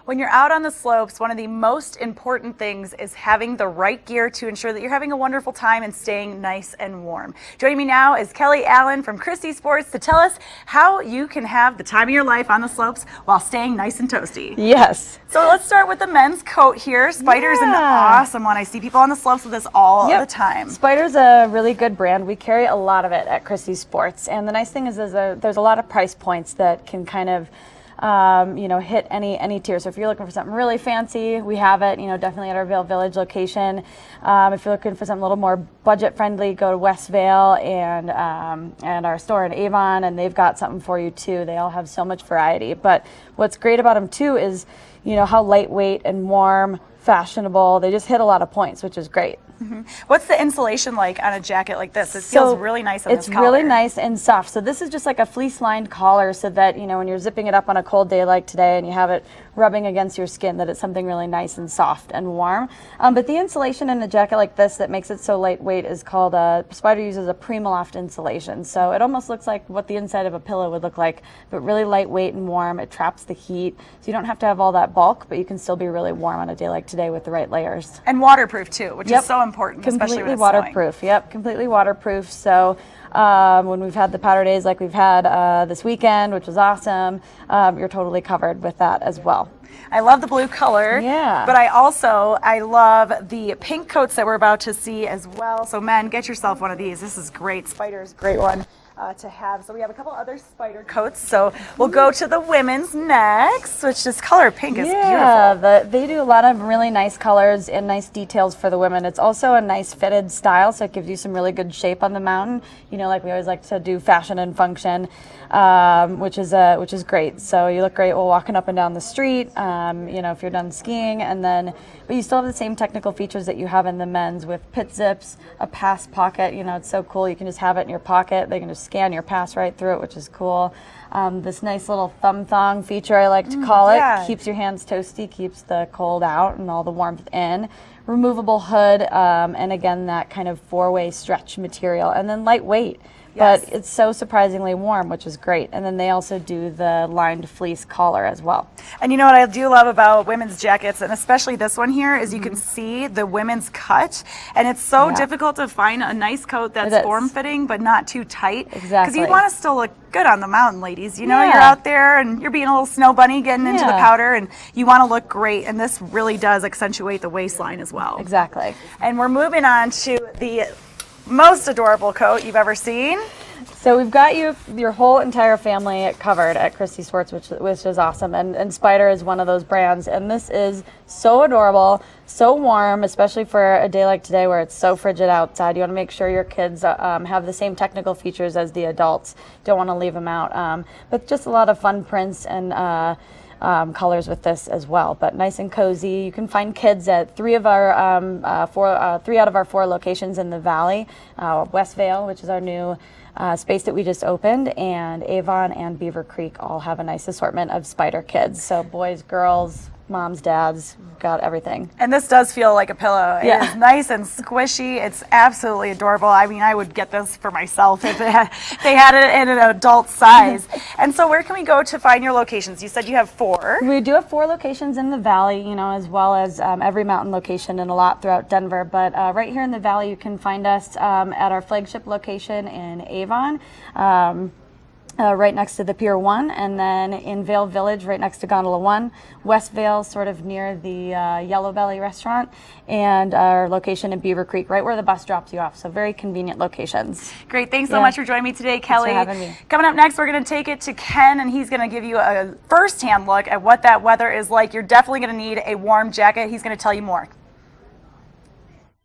When you're out on the slopes, one of the most important things is having the right gear to ensure that you're having a wonderful time and staying nice and warm. Joining me now is Kelly Allen from Christy Sports to tell us how you can have the time of your life on the slopes while staying nice and toasty. Yes. So let's start with the men's coat here. Spider's an awesome one. I see people on the slopes with this all the time. Spider's a really good brand. We carry a lot of it at Christy Sports. And the nice thing is there's a lot of price points that can kind of hit any tier. So if you're looking for something really fancy, we have it, definitely at our Vail Village location. If you're looking for something a little more budget friendly, go to West Vail and our store in Avon, and they've got something for you too. They all have so much variety. But what's great about them too is, how lightweight and warm, fashionable. They just hit a lot of points, which is great. Mm-hmm. What's the insulation like on a jacket like this? It feels really nice on this collar. It's really nice and soft. So this is just like a fleece lined collar so that, when you're zipping it up on a cold day like today and you have it rubbing against your skin, that it's something really nice and soft and warm. But the insulation in a jacket like this that makes it so lightweight is called, Spider uses a Primaloft insulation. So it almost looks like what the inside of a pillow would look like, but really lightweight and warm. It traps the heat. So you don't have to have all that bulk, but you can still be really warm on a day like today with the right layers. And waterproof too, which is so important, especially when it's waterproof. snowing. Completely waterproof. So when we've had the powder days like we've had this weekend, which was awesome, you're totally covered with that as well. I love the blue color, but I love the pink coats that we're about to see as well. So men, get yourself one of these. This is great. Spider's a great one to have. So we have a couple other Spider coats. So we'll go to the women's next, which this color pink is beautiful. Yeah, they do a lot of really nice colors and nice details for the women. It's also a nice fitted style, so it gives you some really good shape on the mountain. Like we always like to do fashion and function, which is great. So you look great while walking up and down the street, if you're done skiing, but you still have the same technical features that you have in the men's with pit zips, a pass pocket. It's so cool. You can just have it in your pocket. They can just scan your pass right through it, which is cool. This nice little thumb thong feature, I like to call it, keeps your hands toasty, keeps the cold out and all the warmth in. Removable hood, and again, that kind of four-way stretch material, and then lightweight. But it's so surprisingly warm, which is great. And then they also do the lined fleece collar as well. And you know what I do love about women's jackets, and especially this one here, is you can see the women's cut. And it's so difficult to find a nice coat that's form-fitting but not too tight. Exactly. Because you want to still look good on the mountain, ladies. You're out there and you're being a little snow bunny getting into the powder, and you want to look great. And this really does accentuate the waistline as well. Exactly. And we're moving on to the most adorable coat you've ever seen. So we've got your whole entire family covered at Christy Sports, which is awesome. And Spider is one of those brands. And this is so adorable, so warm, especially for a day like today where it's so frigid outside. You want to make sure your kids have the same technical features as the adults. Don't want to leave them out. But just a lot of fun prints and colors with this as well, but nice and cozy. You can find kids at three out of our 4 locations in the valley. West Vail, which is our new space that we just opened, and Avon and Beaver Creek all have a nice assortment of Spider kids. So boys, girls, moms, dads, got everything. And this does feel like a pillow. It is nice and squishy. It's absolutely adorable. I mean, I would get this for myself if they had it in an adult size. And so where can we go to find your locations? You said you have 4. We do have 4 locations in the valley, as well as every mountain location and a lot throughout Denver. But right here in the valley, you can find us at our flagship location in Avon. Right next to the Pier 1, and then in Vail Village, right next to Gondola 1, West Vail, sort of near the Yellow Belly restaurant, and our location in Beaver Creek, right where the bus drops you off. So very convenient locations. Great. Thanks so much for joining me today, Kelly. Thanks for having me. Coming up next, we're going to take it to Ken, and he's going to give you a first-hand look at what that weather is like. You're definitely going to need a warm jacket. He's going to tell you more.